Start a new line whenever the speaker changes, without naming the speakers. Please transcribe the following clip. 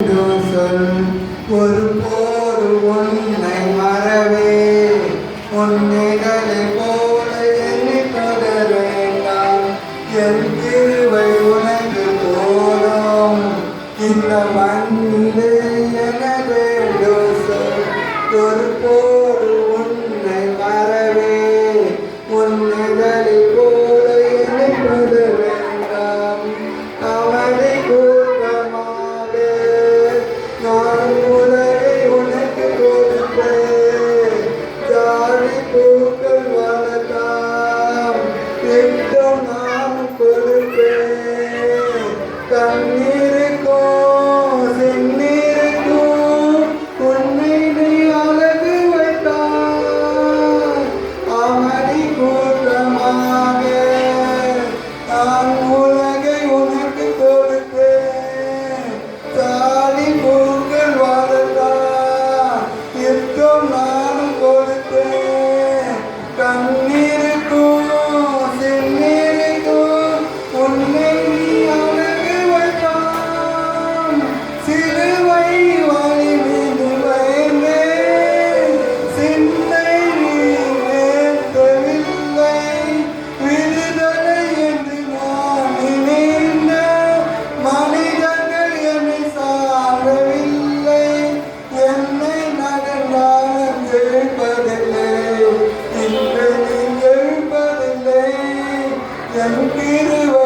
என்று சொல். ஒரு போர் உன்னை மறவே உன்னிகளை போல எண்ணி தொடர வேண்டாம். என் கிருபை உனக்கு போதும் இந்த மண்ணிலே என வேண்டும் சொல். ஒரு போர் உன்னை மறவே உன்னிகளை போல எண்ணி தொடர வேண்டாம். அவனை கூட்டமாக நான் உலகை உனக்கு கொடுப்பேன். ஜாதி பூக்கள் வளர்த்தாம் திட்டம் நான் கொடுப்பேன். கண்ணீருக்கும் செந்நீருக்கும் உன்னை நீ அழகு வைத்தாய். அவனை கூட்டமாக நான் உலகை உனக்கு கொடுப்பேன். ஜாதி பூக்கள் வளர்த்தாம் திட்டம் நான் கொடுப்பேன். கண்ணீருக்கும் செந்நீருக்கும் உன்னை நீ அழகு வைத்தாய். சிலுவை வழி மீது வைந்தேன். சிந்தை நீ நேர்த்தவில்லை. விடுதலை என்று நான் நினைந்த மனிதர்கள் என்னை சாரவில்லை. என்னை நடந்தாலும் எழுப்பதில்லை. இன்று நீ எழுப்பதில்லை. என் கிருபை